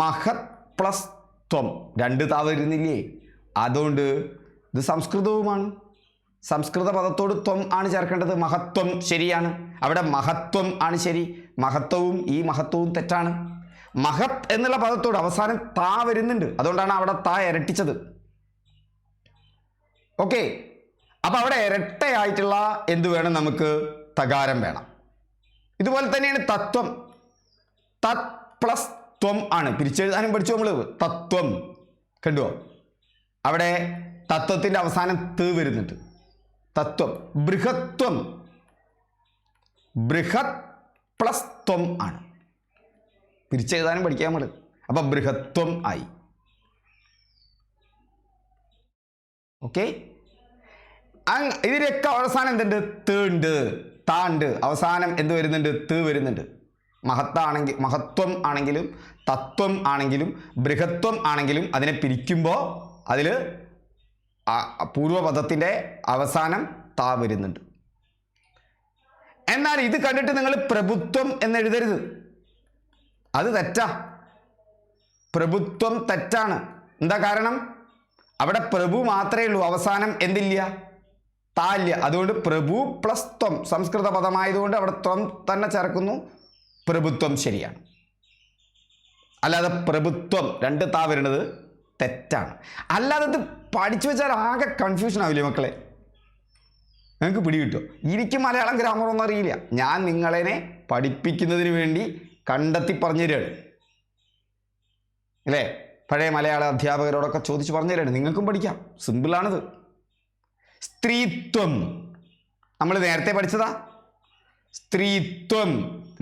മഹത് പ്ലസ് ത്വം, രണ്ട് താ വരുന്നില്ലേ? അതുകൊണ്ട് ഇത് സംസ്കൃതവുമാണ്. സംസ്കൃത പദത്തോട് ത്വം ആണ് ചേർക്കേണ്ടത്. മഹത്വം ശരിയാണ്. അവിടെ മഹത്വം ആണ് ശരി. മഹത്വവും ഈ മഹത്വവും തെറ്റാണ്. മഹത് എന്നുള്ള പദത്തോട് അവസാനം താ വരുന്നുണ്ട്. അതുകൊണ്ടാണ് അവിടെ താ ഇരട്ടിച്ചത്. ഓക്കെ, അപ്പൊ അവിടെ ഇരട്ടയായിട്ടുള്ള എന്ത് വേണം? നമുക്ക് തകാരം വേണം. ഇതുപോലെ തന്നെയാണ് തത്വം. തത് പ്ലസ് ത്വം ആണ്. പിരിച്ചെഴുതാനും പഠിച്ചു നമ്മൾ. തത്വം കണ്ടുവോ? അവിടെ തത്വത്തിന്റെ അവസാനം ത് വരുന്നുണ്ട്. തത്വം. ബൃഹത്വം, ബൃഹത് പ്ലസ് ത്വം ആണ്. പിരിച്ചെഴുതാനും പഠിക്കാൻ നമ്മൾ. അപ്പൊ ബൃഹത്വം ആയി. ഓക്കെ, ഇതിലൊക്കെ അവസാനം എന്തുണ്ട്? ത് ഉണ്ട്, താ ഉണ്ട്. അവസാനം എന്ത് വരുന്നുണ്ട്? ത് വരുന്നുണ്ട്. മഹത്താണെങ്കിൽ, മഹത്വം ആണെങ്കിലും തത്വം ആണെങ്കിലും ബൃഹത്വം ആണെങ്കിലും അതിനെ പിരിക്കുമ്പോൾ അതിൽ പൂർവപദത്തിൻ്റെ അവസാനം താ വരുന്നുണ്ട്. എന്നാൽ ഇത് കണ്ടിട്ട് നിങ്ങൾ പ്രഭുത്വം എന്ന് എഴുതരുത്. അത് തെറ്റാ. പ്രഭുത്വം തെറ്റാണ്. എന്താ കാരണം? അവിടെ പ്രഭു മാത്രമേ ഉള്ളൂ. അവസാനം എന്തില്ല? താ ഇല്ല. അതുകൊണ്ട് പ്രഭു പ്ലസ് ത്വം, സംസ്കൃത പദമായതുകൊണ്ട് അവിടെ ത്വം തന്നെ ചേർക്കുന്നു. പ്രഭുത്വം ശരിയാണ്. അല്ലാതെ പ്രഭുത്വം രണ്ട് താ വരുന്നത് തെറ്റാണ്. അല്ലാതെ ഇത് പഠിച്ചു വെച്ചാൽ ആകെ കൺഫ്യൂഷൻ ആവില്ലേ മക്കളെ? നിങ്ങൾക്ക് പിടികിട്ടോ? എനിക്ക് മലയാളം ഗ്രാമറൊന്നും അറിയില്ല. ഞാൻ നിങ്ങളെ പഠിപ്പിക്കുന്നതിന് വേണ്ടി കണ്ടെത്തി പറഞ്ഞു തരികയാണ് അല്ലേ? പഴയ മലയാള അധ്യാപകരോടൊക്കെ ചോദിച്ച് പറഞ്ഞു തരാണ്. നിങ്ങൾക്കും പഠിക്കാം. സിമ്പിളാണിത്. സ്ത്രീത്വം നമ്മൾ നേരത്തെ പഠിച്ചതാ. സ്ത്രീത്വം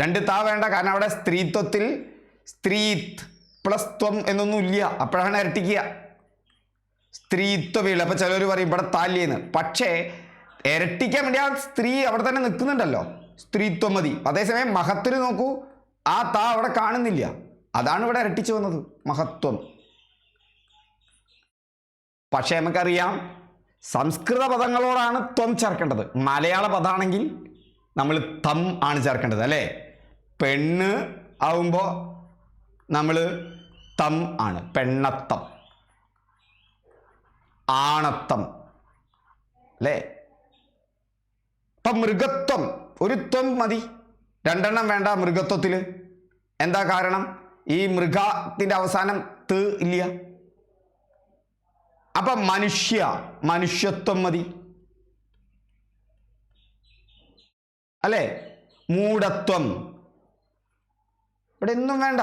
രണ്ട് താ വേണ്ട. കാരണം അവിടെ സ്ത്രീത്വത്തിൽ സ്ത്രീത് പ്ലസ് ത്വം എന്നൊന്നും ഇല്ല. അപ്പോഴാണ് ഇരട്ടിക്കുക. സ്ത്രീത്വമില്ല. അപ്പം ചിലർ പറയും ഇവിടെ താല്യെന്ന്. പക്ഷേ ഇരട്ടിക്കാൻ വേണ്ടി ആ സ്ത്രീ അവിടെ തന്നെ നിൽക്കുന്നുണ്ടല്ലോ. സ്ത്രീത്വം മതി. അതേസമയം മഹത്തിൽ നോക്കൂ, ആ താ അവിടെ കാണുന്നില്ല. അതാണ് ഇവിടെ ഇരട്ടിച്ചു വന്നത്, മഹത്വം. പക്ഷേ നമുക്കറിയാം സംസ്കൃത പദങ്ങളോടാണ് ത്വം ചേർക്കേണ്ടത്. മലയാള പദമാണെങ്കിൽ നമ്മൾ തം ആണ് ചേർക്കേണ്ടത് അല്ലേ. പെണ്ണ് ആവുമ്പോൾ നമ്മൾ തം ആണ്. പെണ്ണത്തം, ആണത്തം അല്ലേ. ഇപ്പം മൃഗത്വം ഒരു ത്വം മതി, രണ്ടെണ്ണം വേണ്ട മൃഗത്വത്തിൽ. എന്താ കാരണം? ഈ മൃഗത്തിൻ്റെ അവസാനം ത് ഇല്ല. അപ്പം മനുഷ്യത്വം മതി അല്ലേ. മൂഢത്വം ഇവിടെ ഒന്നും വേണ്ട,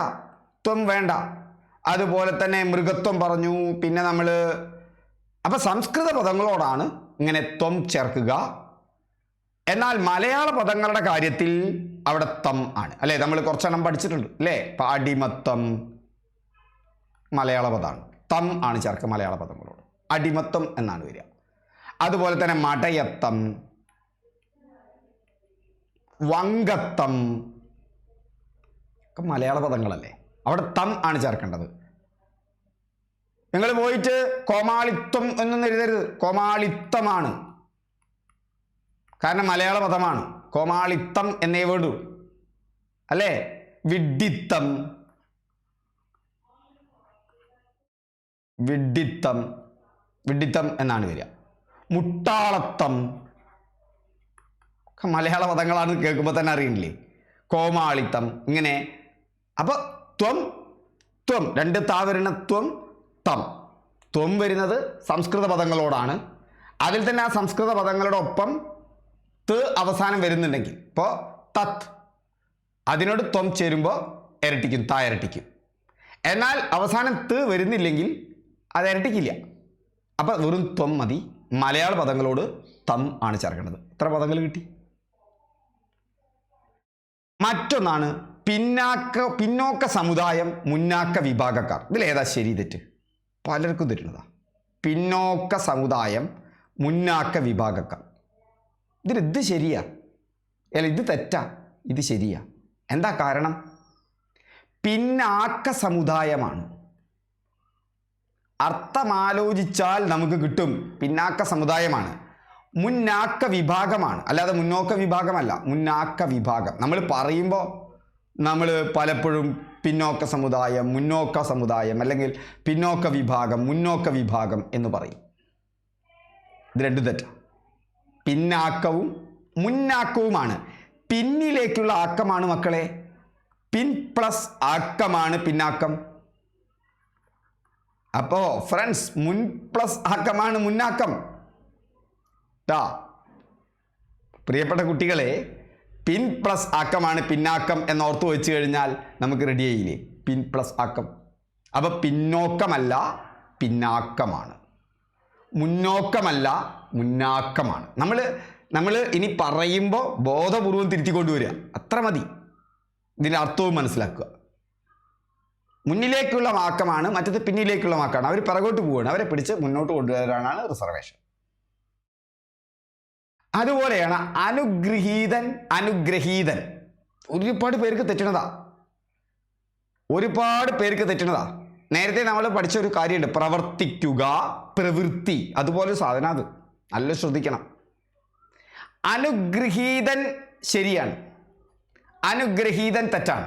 ത്വം വേണ്ട. അതുപോലെ തന്നെ മൃഗത്വം പറഞ്ഞു. പിന്നെ നമ്മൾ അപ്പം സംസ്കൃത പദങ്ങളോടാണ് ഇങ്ങനെ ത്വം ചേർക്കുക. എന്നാൽ മലയാള പദങ്ങളുടെ കാര്യത്തിൽ അവിടെ തം ആണ് അല്ലേ. നമ്മൾ കുറച്ചെണ്ണം പഠിച്ചിട്ടുണ്ട് അല്ലേ. ഇപ്പം അടിമത്തം മലയാള പദമാണ്, തം ആണ് ചേർക്കുക മലയാള പദങ്ങളോട്. അടിമത്തം എന്നാണ് വരിക. അതുപോലെ തന്നെ മടയത്തം, വങ്കത്തം ഒക്കെ മലയാള പദങ്ങളല്ലേ, അവിടെ തം ആണ് ചേർക്കേണ്ടത്. നിങ്ങൾ പോയിട്ട് കോമാളിത്വം എന്നൊന്നും എഴുതരുത്, കോമാളിത്തമാണ്. കാരണം മലയാള പദമാണ്. കോമാളിത്തം എന്നേ വേണ്ടൂ അല്ലേ. വിഡ്ഢിത്തം, വിഡ്ഢിത്തം വിഡ്ഢിത്തം എന്നാണ് വരിക. മുട്ടാളത്തം മലയാള പദങ്ങളാണ്, കേൾക്കുമ്പോൾ തന്നെ അറിയില്ലേ. കോമാളിത്തം ഇങ്ങനെ. അപ്പോൾ ത്വം ത്വം രണ്ട് താ വരുന്ന ത്വം തം. ത്വം വരുന്നത് സംസ്കൃത പദങ്ങളോടാണ്. അതിൽ തന്നെ ആ സംസ്കൃത പദങ്ങളുടെ ഒപ്പം ത് അവസാനം വരുന്നുണ്ടെങ്കിൽ, ഇപ്പോൾ തത്, അതിനോട് ത്വം ചേരുമ്പോൾ ഇരട്ടിക്കും, താ ഇരട്ടിക്കും. എന്നാൽ അവസാനം ത് വരുന്നില്ലെങ്കിൽ അത് ഇരട്ടിക്കില്ല. അപ്പം വെറും ത്വം മതി. മലയാള പദങ്ങളോട് തം ആണ് ചേർക്കേണ്ടത്. എത്ര പദങ്ങൾ കിട്ടി? മറ്റൊന്നാണ് പിന്നോക്ക സമുദായം, മുന്നാക്ക വിഭാഗക്കാർ. ഇതിലേതാ ശരി തെറ്റ്? പലർക്കും തരുന്നതാ. പിന്നോക്ക സമുദായം, മുന്നാക്ക വിഭാഗക്കാർ. ഇത് ശരിയാ അല്ല ഇത് തെറ്റാ? ഇത് ശരിയാ. എന്താ കാരണം? പിന്നാക്ക സമുദായമാണ്. അർത്ഥമാലോചിച്ചാൽ നമുക്ക് കിട്ടും പിന്നാക്ക സമുദായമാണ്. മുന്നാക്ക വിഭാഗമാണ്, അല്ലാതെ മുന്നോക്ക വിഭാഗമല്ല. മുന്നാക്ക വിഭാഗം നമ്മൾ പറയുമ്പോൾ നമ്മൾ പലപ്പോഴും പിന്നോക്ക സമുദായം, മുന്നോക്ക സമുദായം, അല്ലെങ്കിൽ പിന്നോക്ക വിഭാഗം, മുന്നോക്ക വിഭാഗം എന്ന് പറയും. ഇത് രണ്ടും തെറ്റാണ്. പിന്നാക്കവും മുന്നാക്കവുമാണ്. പിന്നിലേക്കുള്ള ആക്കമാണ് മക്കളെ. പിൻ പ്ലസ് ആക്കമാണ് പിന്നാക്കം. അപ്പോൾ ഫ്രണ്ട്സ്, മുൻ പ്ലസ് ആക്കമാണ് മുന്നാക്കം. പ്രിയപ്പെട്ട കുട്ടികളെ, പിൻ പ്ലസ് ആക്കമാണ് പിന്നാക്കം എന്നോർത്ത് വെച്ച് കഴിഞ്ഞാൽ നമുക്ക് റെഡി ആയില്ലേ. പിൻ പ്ലസ് ആക്കം. അപ്പോൾ പിന്നോക്കമല്ല പിന്നാക്കമാണ്, മുന്നോക്കമല്ല മുന്നാക്കമാണ്. നമ്മൾ ഇനി പറയുമ്പോൾ ബോധപൂർവം തിരുത്തിക്കൊണ്ടുവരിക, അത്ര മതി. ഇതിൻ്റെ അർത്ഥവും മനസ്സിലാക്കുക. മുന്നിലേക്കുള്ള വാക്കമാണ്, മറ്റത് പിന്നിലേക്കുള്ള വാക്കാണ്. അവർ പിറകോട്ട് പോവുകയാണ്, അവരെ പിടിച്ച് മുന്നോട്ട് കൊണ്ടുവരാനാണ് റിസർവേഷൻ. അതുപോലെയാണ് അനുഗ്രഹീതൻ, അനുഗ്രഹീതൻ. ഒരുപാട് പേർക്ക് തെറ്റണതാ, ഒരുപാട് പേർക്ക് തെറ്റണതാ. നേരത്തെ നമ്മൾ പഠിച്ച ഒരു കാര്യമുണ്ട്, പ്രവർത്തിക്കുക, പ്രവൃത്തി. അതുപോലെ സാധനം, അത് നല്ല ശ്രദ്ധിക്കണം. അനുഗ്രഹീതൻ ശരിയാണ്, അനുഗ്രഹീതൻ തെറ്റാണ്.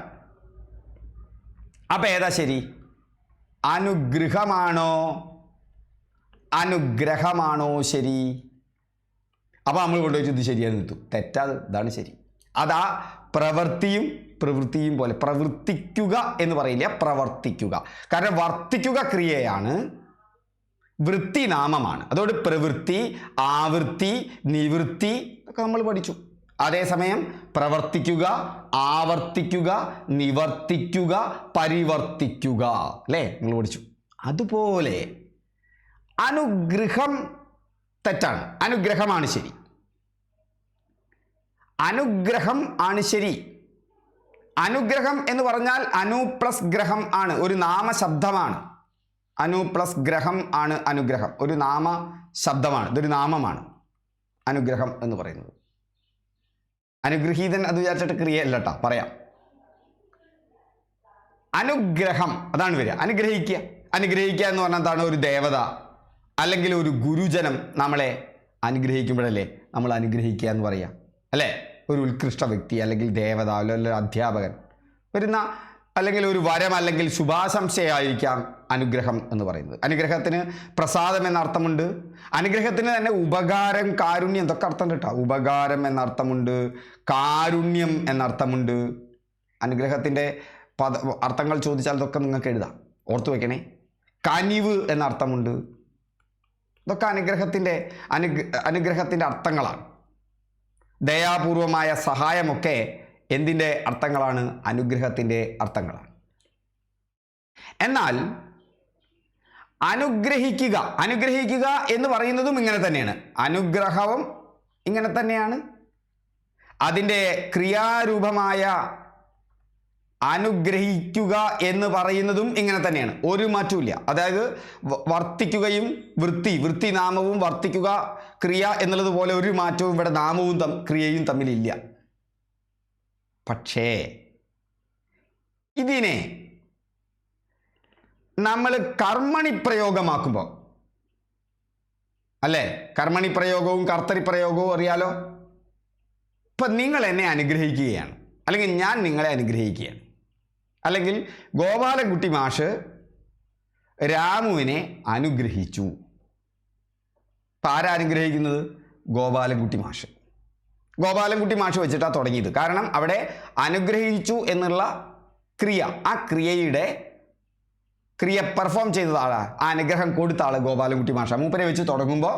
അപ്പം ഏതാ ശരി? അനുഗ്രഹമാണോ അനുഗ്രഹമാണോ ശരി? അപ്പോൾ നമ്മൾ കൊണ്ടുപോയി ഇത് ശരിയാണ് നിർത്തും. തെറ്റാത്, ഇതാണ് ശരി. അതാ പ്രവൃത്തിയും പ്രവൃത്തിയും പോലെ. പ്രവർത്തിക്കുക എന്ന് പറയില്ല, പ്രവർത്തിക്കുക. കാരണം വർത്തിക്കുക ക്രിയയാണ്, വൃത്തി നാമമാണ്. അതോട് പ്രവൃത്തി, ആവൃത്തി, നിവൃത്തി ഒക്കെ നമ്മൾ പഠിച്ചു. അതേസമയം പ്രവർത്തിക്കുക, ആവർത്തിക്കുക, നിവർത്തിക്കുക, പരിവർത്തിക്കുക അല്ലേ, നിങ്ങൾ പഠിച്ചു. അതുപോലെ അനുഗ്രഹം തെറ്റാണ്, അനുഗ്രഹമാണ് ശരി. അനുഗ്രഹം ആണ് ശരി. അനുഗ്രഹം എന്ന് പറഞ്ഞാൽ അനു പ്ലസ് ഗ്രഹം ആണ്, ഒരു നാമശബ്ദമാണ്. അനു പ്ലസ് ഗ്രഹം ആണ് അനുഗ്രഹം, ഒരു നാമശബ്ദമാണ്, ഇതൊരു നാമമാണ് അനുഗ്രഹം എന്ന് പറയുന്നത്. അനുഗ്രഹീതൻ അത് വിചാരിച്ചിട്ട് ക്രിയയല്ല കേട്ടോ, പറയാം. അനുഗ്രഹം അതാണ് വരിക. അനുഗ്രഹിക്കുക. അനുഗ്രഹിക്കുക എന്ന് പറഞ്ഞാൽ എന്താണ്? ഒരു ദേവത അല്ലെങ്കിൽ ഒരു ഗുരുജനം നമ്മളെ അനുഗ്രഹിക്കുമ്പോഴല്ലേ നമ്മൾ അനുഗ്രഹിക്കുക എന്ന് പറയാം, അല്ലേ? ഒരു ഉത്കൃഷ്ട വ്യക്തി അല്ലെങ്കിൽ ദേവത അല്ലെങ്കിൽ അധ്യാപകൻ വരുന്ന അല്ലെങ്കിൽ ഒരു വരം അല്ലെങ്കിൽ ശുഭാശംസയായിരിക്കാം അനുഗ്രഹം എന്ന് പറയുന്നത്. അനുഗ്രഹത്തിന് പ്രസാദം എന്ന അർത്ഥമുണ്ട്. അനുഗ്രഹത്തിന് തന്നെ ഉപകാരം, കാരുണ്യം എന്തൊക്കെ അർത്ഥമുണ്ട് കേട്ടോ. ഉപകാരം എന്നർത്ഥമുണ്ട്, കാരുണ്യം എന്നർത്ഥമുണ്ട്. അനുഗ്രഹത്തിൻ്റെ അർത്ഥങ്ങൾ ചോദിച്ചാൽ ഇതൊക്കെ നിങ്ങൾക്ക് എഴുതാം, ഓർത്തു വയ്ക്കണേ. കനിവ് എന്നർത്ഥമുണ്ട്. ഇതൊക്കെ അനുഗ്രഹത്തിൻ്റെ അർത്ഥങ്ങളാണ്. ദയാപൂർവമായ സഹായമൊക്കെ എന്തിൻ്റെ അർത്ഥങ്ങളാണ്? അനുഗ്രഹത്തിൻ്റെ അർത്ഥങ്ങളാണ്. എന്നാൽ അനുഗ്രഹിക്കുക എന്ന് പറയുന്നതും ഇങ്ങനെ തന്നെയാണ്. അനുഗ്രഹവും ഇങ്ങനെ തന്നെയാണ്. അതിൻ്റെ ക്രിയാരൂപമായ അനുഗ്രഹിക്കുക എന്ന് പറയുന്നതും ഇങ്ങനെ തന്നെയാണ്, ഒരു മാറ്റമില്ല. അതായത് വർത്തിക്കുകയും വൃത്തി നാമവും വർത്തിക്കുക ക്രിയ എന്നുള്ളത് പോലെ ഒരു മാറ്റവും ഇവിടെ നാമവും ക്രിയയും തമ്മിലില്ല. പക്ഷേ ഇതിനെ നമ്മൾ കർമ്മണി പ്രയോഗമാക്കുമ്പോൾ, അല്ലേ? കർമ്മണി പ്രയോഗവും കർത്തരി പ്രയോഗവും അറിയാലോ. ഇപ്പം നിങ്ങൾ എന്നെ അനുഗ്രഹിക്കുകയാണ്, അല്ലെങ്കിൽ ഞാൻ നിങ്ങളെ അനുഗ്രഹിക്കുകയാണ്, അല്ലെങ്കിൽ ഗോപാലൻകുട്ടി മാഷ് രാമുവിനെ അനുഗ്രഹിച്ചു. ഇപ്പം ആരാനുഗ്രഹിക്കുന്നത്? ഗോപാലൻകുട്ടി മാഷ്. ഗോപാലൻകുട്ടി മാഷ് വെച്ചിട്ടാണ് തുടങ്ങിയത്. കാരണം അവിടെ അനുഗ്രഹിച്ചു എന്നുള്ള ക്രിയ, ആ ക്രിയ പെർഫോം ചെയ്തത് ആളാണ്, ആ അനുഗ്രഹം കൊടുത്ത ആൾ ഗോപാലൻകുട്ടി മാഷ. മൂപ്പരെ വെച്ച് തുടങ്ങുമ്പോൾ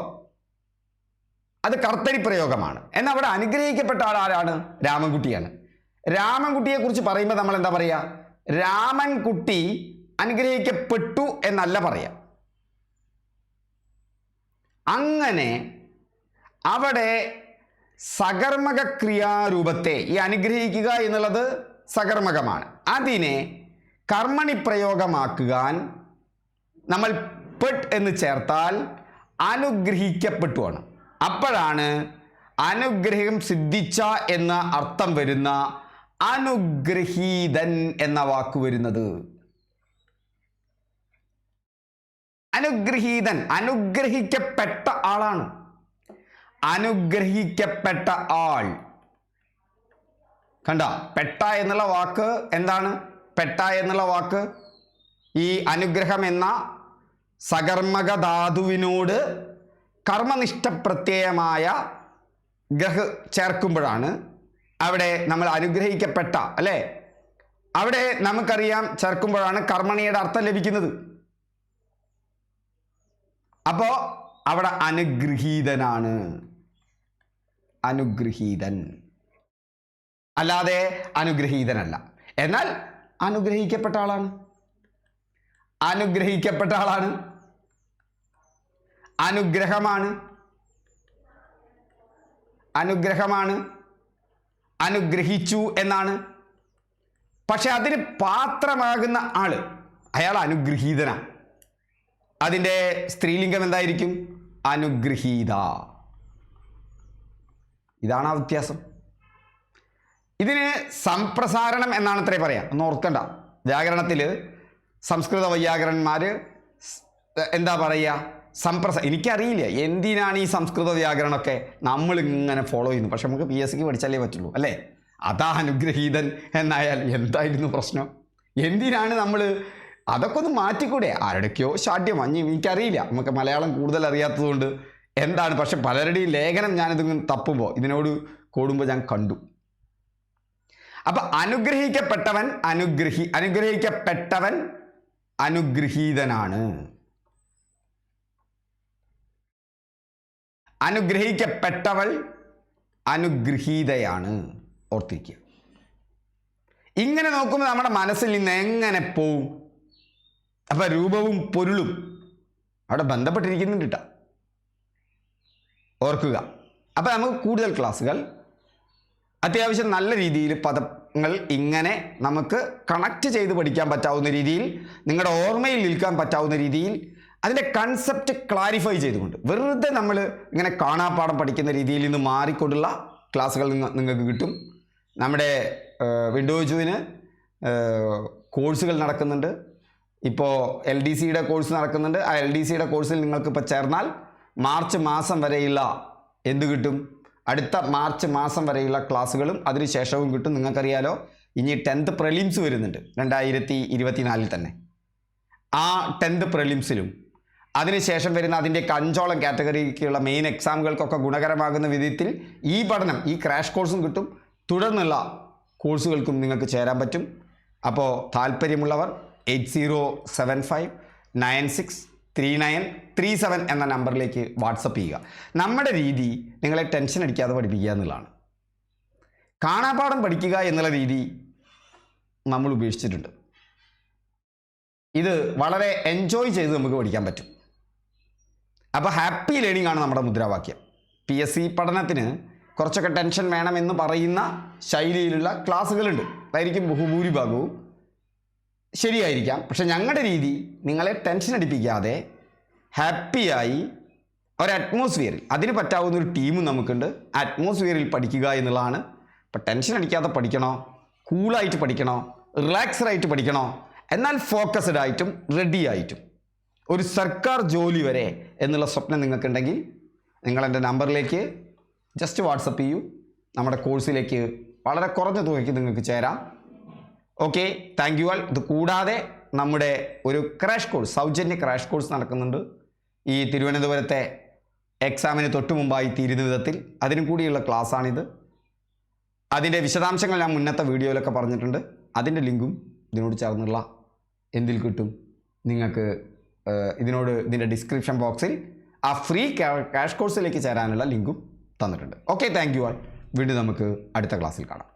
അത് കർത്തരി പ്രയോഗമാണ്. എന്നാൽ അവിടെ അനുഗ്രഹിക്കപ്പെട്ട ആൾ ആരാണ്? രാമൻകുട്ടിയാണ്. രാമൻകുട്ടിയെക്കുറിച്ച് പറയുമ്പോൾ നമ്മൾ എന്താ പറയുക? രാമൻകുട്ടി അനുഗ്രഹിക്കപ്പെട്ടു എന്നല്ല പറയാം. അങ്ങനെ അവിടെ സകർമ്മക ക്രിയാരൂപത്തെ, ഈ അനുഗ്രഹിക്കുക എന്നുള്ളത് സകർമ്മകമാണ്, അതിനെ കർമ്മണി പ്രയോഗമാക്കുവാൻ നമ്മൾ പെട്ട് എന്ന് ചേർത്താൽ അനുഗ്രഹിക്കപ്പെട്ടുവാണ്. അപ്പോഴാണ് അനുഗ്രഹം സിദ്ധിച്ച എന്ന അർത്ഥം വരുന്ന അനുഗ്രഹീതൻ എന്ന വാക്ക് വരുന്നത്. അനുഗ്രഹീതൻ അനുഗ്രഹിക്കപ്പെട്ട ആളാണ്. അനുഗ്രഹിക്കപ്പെട്ട ആൾ. കണ്ട, പെട്ട എന്നുള്ള വാക്ക് എന്താണ്? പെട്ട എന്നുള്ള വാക്ക് ഈ അനുഗ്രഹം എന്ന സകർമ്മക ധാതുവിനോട് കർമ്മനിഷ്ഠ പ്രത്യയമായ ഗ്രഹ് ചേർക്കുമ്പോഴാണ് അവിടെ നമ്മൾ അനുഗ്രഹിക്കപ്പെട്ട, അല്ലേ? അവിടെ നമുക്കറിയാം ചേർക്കുമ്പോഴാണ് കർമ്മണിയുടെ അർത്ഥം ലഭിക്കുന്നത്. അപ്പോൾ അവിടെ അനുഗ്രഹീതനാണ്, അനുഗ്രഹീതൻ, അല്ലാതെ അനുഗ്രഹീതനല്ല. എന്നാൽ അനുഗ്രഹിക്കപ്പെട്ട ആളാണ്, അനുഗ്രഹിക്കപ്പെട്ട ആളാണ്, അനുഗ്രഹമാണ്, അനുഗ്രഹമാണ്, അനുഗ്രഹിച്ചു എന്നാണ്. പക്ഷെ അതിന് പാത്രമാകുന്ന ആള് അയാൾ അനുഗ്രഹീതനാണ്. അതിൻ്റെ സ്ത്രീലിംഗം എന്തായിരിക്കും? അനുഗ്രഹീത. ഇതാണ് ആ വ്യത്യാസം. ഇതിന് സംപ്രസാരണം എന്നാണ് അത്രേ പറയാം. ഒന്ന് ഓർക്കണ്ട, വ്യാകരണത്തിൽ സംസ്കൃത വൈയാകരണന്മാർ എന്താ പറയുക? എനിക്കറിയില്ല എന്തിനാണ് ഈ സംസ്കൃത വ്യാകരണമൊക്കെ നമ്മളിങ്ങനെ ഫോളോ ചെയ്യുന്നു. പക്ഷെ നമുക്ക് PSCക്ക് പഠിച്ചാലേ പറ്റുള്ളൂ, അല്ലേ? അതാ അനുഗ്രഹീതൻ എന്നായാൽ എന്തായിരുന്നു പ്രശ്നം? എന്തിനാണ് നമ്മൾ അതൊക്കെ ഒന്ന് മാറ്റിക്കൂടെ? ആരുടെയൊക്കെയോ ഷാഠ്യം എനിക്കറിയില്ല, നമുക്ക് മലയാളം കൂടുതൽ അറിയാത്തതുകൊണ്ട് എന്താണ്. പക്ഷെ പലരുടെയും ലേഖനം ഞാനിതിങ്ങനെ തപ്പുമ്പോൾ, ഇതിനോട് കൂടുമ്പോൾ ഞാൻ കണ്ടു. അപ്പം അനുഗ്രഹിക്കപ്പെട്ടവൻ അനുഗ്രഹിക്കപ്പെട്ടവൻ അനുഗ്രഹീതനാണ്. അനുഗ്രഹിക്കപ്പെട്ടവൾ അനുഗ്രഹീതയാണ്. ഓർത്തിരിക്കുക. ഇങ്ങനെ നോക്കുമ്പോൾ നമ്മുടെ മനസ്സിൽ നിന്ന് എങ്ങനെ പോവും? അപ്പം രൂപവും പൊരുളും അവിടെ ബന്ധപ്പെട്ടിരിക്കുന്നുണ്ട് കേട്ടോ, ഓർക്കുക. അപ്പം നമുക്ക് കൂടുതൽ ക്ലാസ്സുകൾ അത്യാവശ്യം നല്ല രീതിയിൽ പദങ്ങൾ ഇങ്ങനെ നമുക്ക് കണക്ട് ചെയ്ത് പഠിക്കാൻ പറ്റാവുന്ന രീതിയിൽ, നിങ്ങളുടെ ഓർമ്മയിൽ നിൽക്കാൻ പറ്റാവുന്ന രീതിയിൽ അതിൻ്റെ കൺസെപ്റ്റ് ക്ലാരിഫൈ ചെയ്തുകൊണ്ട്, വെറുതെ നമ്മൾ ഇങ്ങനെ കാണാപ്പാഠം പഠിക്കുന്ന രീതിയിൽ നിന്ന് മാറിക്കൊണ്ടുള്ള ക്ലാസ്സുകൾ നിങ്ങൾക്ക് കിട്ടും. നമ്മുടെ വിൻഡോസുവിന് കോഴ്സുകൾ നടക്കുന്നുണ്ട്. ഇപ്പോൾ LDCയുടെ കോഴ്സ് നടക്കുന്നുണ്ട്. ആ LDCയുടെ കോഴ്സിൽ നിങ്ങൾക്കിപ്പോൾ ചേർന്നാൽ മാർച്ച് മാസം വരെയുള്ള എന്ത് കിട്ടും? അടുത്ത മാർച്ച് മാസം വരെയുള്ള ക്ലാസ്സുകളും അതിനുശേഷവും കിട്ടും. നിങ്ങൾക്കറിയാലോ, ഇനി 10th പ്രിലിംസ് വരുന്നുണ്ട് 2024 തന്നെ. ആ 10th പ്രിലിംസിലും അതിനുശേഷം വരുന്ന അതിൻ്റെ 5ഓളം കാറ്റഗറിക്കുള്ള മെയിൻ എക്സാമുകൾക്കൊക്കെ ഗുണകരമാകുന്ന വിധത്തിൽ ഈ പഠനം, ഈ ക്രാഷ് കോഴ്സും കിട്ടും. തുടർന്നുള്ള കോഴ്സുകൾക്കും നിങ്ങൾക്ക് ചേരാൻ പറ്റും. അപ്പോൾ താല്പര്യമുള്ളവർ 8075963937 എന്ന നമ്പറിലേക്ക് വാട്സപ്പ് ചെയ്യുക. നമ്മുടെ രീതി നിങ്ങളെ ടെൻഷൻ അടിക്കാതെ പഠിപ്പിക്കുക എന്നുള്ളതാണ്. കാണാപ്പാഠം പഠിക്കുക എന്നുള്ള രീതി നമ്മൾ ഉപേക്ഷിച്ചിട്ടുണ്ട്. ഇത് വളരെ എൻജോയ് ചെയ്ത് നമുക്ക് പഠിക്കാൻ പറ്റും. അപ്പോൾ ഹാപ്പി ലേണിംഗ് ആണ് നമ്മുടെ മുദ്രാവാക്യം. PSC പഠനത്തിന് കുറച്ചൊക്കെ ടെൻഷൻ വേണമെന്ന് പറയുന്ന ശൈലിയിലുള്ള ക്ലാസ്സുകളുണ്ട്. അതായിരിക്കും ബഹുഭൂരിഭാഗവും ശരിയായിരിക്കാം. പക്ഷെ ഞങ്ങളുടെ രീതി നിങ്ങളെ ടെൻഷൻ അടിപ്പിക്കാതെ ഹാപ്പിയായി ഒരു അറ്റ്മോസ്ഫിയറിൽ, അതിന് പറ്റാവുന്ന ഒരു ടീമും നമുക്കുണ്ട്, അറ്റ്മോസ്ഫിയറിൽ പഠിക്കുക എന്നുള്ളതാണ്. ഇപ്പം ടെൻഷൻ അടിക്കാതെ പഠിക്കണോ, കൂളായിട്ട് പഠിക്കണോ, റിലാക്സ്ഡായിട്ട് പഠിക്കണോ, എന്നാൽ ഫോക്കസ്ഡ് ആയിട്ടും റെഡി ആയിട്ടും ഒരു സർക്കാർ ജോലി വരെ എന്നുള്ള സ്വപ്നം നിങ്ങൾക്കുണ്ടെങ്കിൽ നിങ്ങൾ എൻ്റെ നമ്പറിലേക്ക് ജസ്റ്റ് വാട്സപ്പ് ചെയ്യൂ. നമ്മുടെ കോഴ്സിലേക്ക് വളരെ കുറഞ്ഞ തുകയ്ക്ക് നിങ്ങൾക്ക് ചേരാം. Okay, thank you all. ഇത് കൂടാതെ നമ്മുടെ ഒരു ക്രാഷ് കോഴ്സ്, സൗജന്യ ക്രാഷ് കോഴ്സ് നടക്കുന്നുണ്ട് ഈ തിരുവനന്തപുരത്തെ എക്സാമിന് തൊട്ട് മുമ്പായി തീരുന്ന വിധത്തിൽ. അതിനും കൂടിയുള്ള ക്ലാസ്സാണിത്. അതിൻ്റെ വിശദാംശങ്ങൾ ഞാൻ മുന്നത്തെ വീഡിയോയിലൊക്കെ പറഞ്ഞിട്ടുണ്ട്. അതിൻ്റെ ലിങ്കും ഇതിനോട് ചേർന്നുള്ള എന്തിൽ കിട്ടും നിങ്ങൾക്ക്, ഇതിൻ്റെ ഡിസ്ക്രിപ്ഷൻ ബോക്സിൽ ആ ഫ്രീ ക്രാഷ് കോഴ്സിലേക്ക് ചേരാനുള്ള ലിങ്കും തന്നിട്ടുണ്ട്. Okay, thank you all. വീണ്ടും നമുക്ക് അടുത്ത ക്ലാസ്സിൽ കാണാം.